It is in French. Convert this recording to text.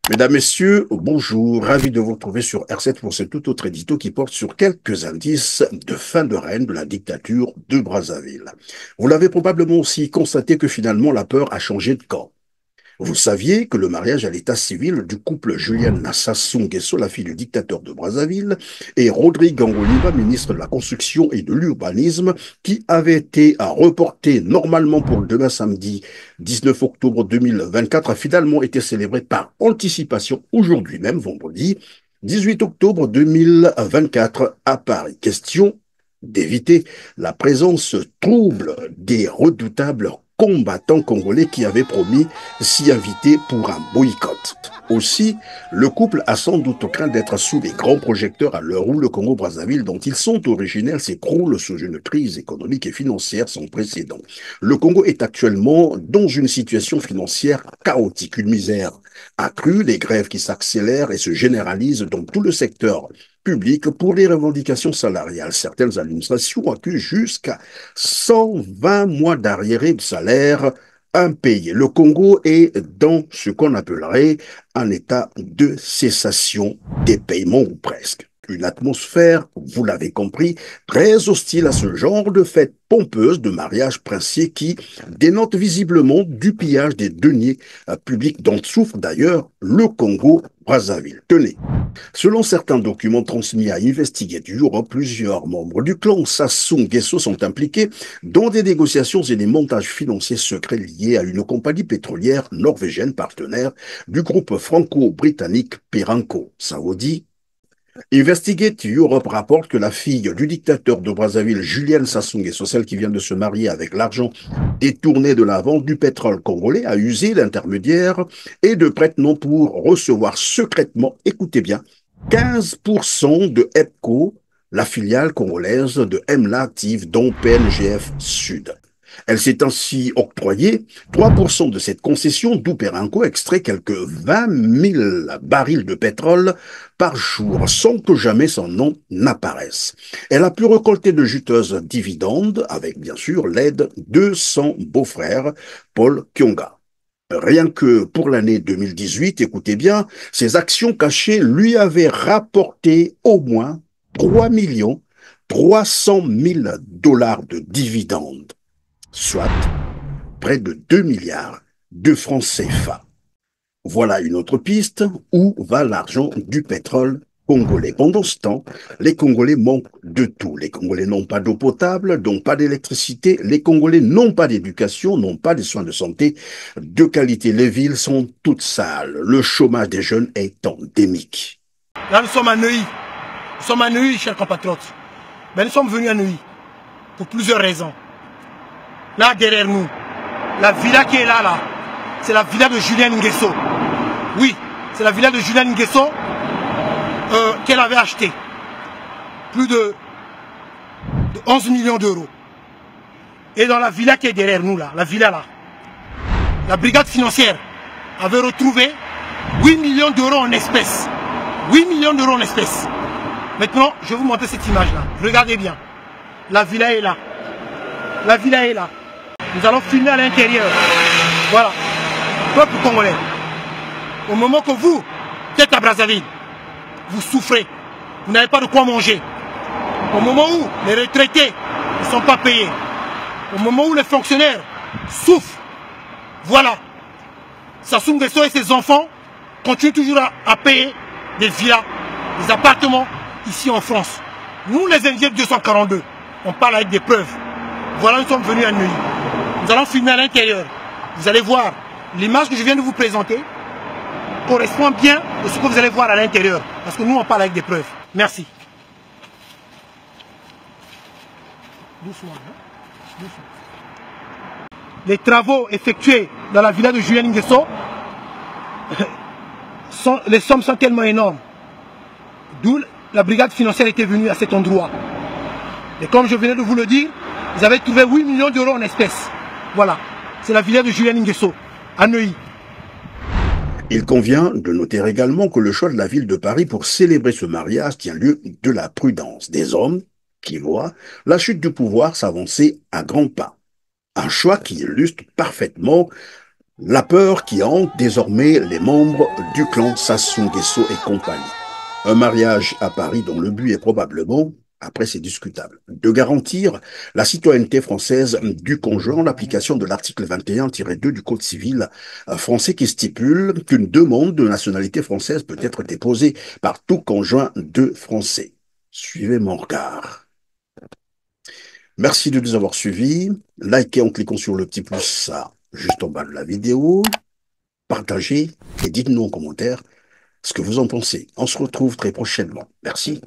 Mesdames, Messieurs, bonjour. Ravi de vous retrouver sur R7 pour ce tout autre édito qui porte sur quelques indices de fin de règne de la dictature de Brazzaville. Vous l'avez probablement aussi constaté que finalement la peur a changé de camp. Vous saviez que le mariage à l'état civil du couple Juliana Sassou Nguesso, la fille du dictateur de Brazzaville, et Rodrigue Angoliba, ministre de la Construction et de l'Urbanisme, qui avait été reporté normalement pour demain samedi 19 octobre 2024, a finalement été célébré par anticipation aujourd'hui même, vendredi 18 octobre 2024 à Paris. Question d'éviter la présence trouble des redoutables combattants congolais qui avaient promis s'y inviter pour un boycott. Aussi, le couple a sans doute craint d'être sous les grands projecteurs à l'heure où le Congo-Brazzaville, dont ils sont originaires, s'écroule sous une crise économique et financière sans précédent. Le Congo est actuellement dans une situation financière chaotique, une misère accrue, les grèves qui s'accélèrent et se généralisent dans tout le secteur public pour les revendications salariales. Certaines administrations accusent jusqu'à 120 mois d'arriérés de salaire impayés. Le Congo est dans ce qu'on appellerait un état de cessation des paiements ou presque. Une atmosphère, vous l'avez compris, très hostile à ce genre de fête pompeuse de mariage princier qui dénote visiblement du pillage des deniers publics dont souffre d'ailleurs le Congo-Brazzaville. Tenez, selon certains documents transmis à Investigate Europe, plusieurs membres du clan Sassou Nguesso sont impliqués dans des négociations et des montages financiers secrets liés à une compagnie pétrolière norvégienne partenaire du groupe franco-britannique Perenco. Ça vous dit? Investigate Europe rapporte que la fille du dictateur de Brazzaville, Julienne Sassou Nguesso, celle qui vient de se marier avec l'argent détourné de la vente du pétrole congolais, a usé d'intermédiaires et de prête-noms pour recevoir secrètement, écoutez bien, 15% de EPCO, la filiale congolaise de MLA active, dont PNGF Sud. Elle s'est ainsi octroyée 3% de cette concession, d'où Perenco extrait quelques 20 000 barils de pétrole par jour, sans que jamais son nom n'apparaisse. Elle a pu récolter de juteuses dividendes, avec bien sûr l'aide de son beau-frère, Paul Kyonga. Rien que pour l'année 2018, écoutez bien, ses actions cachées lui avaient rapporté au moins 3 300 000 $ de dividendes, soit près de 2 milliards de francs CFA. Voilà une autre piste. Où va l'argent du pétrole congolais? Pendant ce temps, les Congolais manquent de tout. Les Congolais n'ont pas d'eau potable, n'ont pas d'électricité. Les Congolais n'ont pas d'éducation, n'ont pas de soins de santé de qualité. Les villes sont toutes sales. Le chômage des jeunes est endémique. Là, nous sommes à Neuilly. Nous sommes à Neuilly, chers compatriotes. Mais nous sommes venus à Neuilly pour plusieurs raisons. Là, derrière nous, la villa qui est là, c'est la villa de Julien Nguesso. Oui, c'est la villa de Julien Nguesso qu'elle avait achetée. Plus de 11 millions d'euros. Et dans la villa qui est derrière nous, la villa là, la brigade financière avait retrouvé 8 millions d'euros en espèces. 8 millions d'euros en espèces. Maintenant, je vais vous montrer cette image-là. Regardez bien. La villa est là. La villa est là. Nous allons filmer à l'intérieur. Voilà. Peuple congolais. Au moment que vous, qui êtes à Brazzaville, vous souffrez. Vous n'avez pas de quoi manger. Au moment où les retraités ne sont pas payés. Au moment où les fonctionnaires souffrent. Voilà. Sassou Nguesso et ses enfants continuent toujours à payer des villas, des appartements ici en France. Nous, les Indiens de 242, on parle avec des preuves. Voilà, nous sommes venus à Neuilly. Nous allons filmer à l'intérieur. Vous allez voir, l'image que je viens de vous présenter correspond bien à ce que vous allez voir à l'intérieur. Parce que nous, on parle avec des preuves. Merci. Doucement, hein? Doucement. Les travaux effectués dans la villa de Julien Nguesso, les sommes sont tellement énormes. D'où la brigade financière était venue à cet endroit. Et comme je venais de vous le dire, ils avaient trouvé 8 millions d'euros en espèces. Voilà, c'est la villa de Julien Nguesso, à Neuilly. Il convient de noter également que le choix de la ville de Paris pour célébrer ce mariage tient lieu de la prudence des hommes qui voient la chute du pouvoir s'avancer à grands pas. Un choix qui illustre parfaitement La peur qui hante désormais les membres du clan Sassou Nguesso et compagnie. Un mariage à Paris dont le but est probablement, après c'est discutable, de garantir la citoyenneté française du conjoint en application de l'article 21-2 du Code civil français qui stipule qu'une demande de nationalité française peut être déposée par tout conjoint de Français. Suivez mon regard. Merci de nous avoir suivis. Likez en cliquant sur le petit plus juste en bas de la vidéo. Partagez et dites-nous en commentaire ce que vous en pensez. On se retrouve très prochainement. Merci.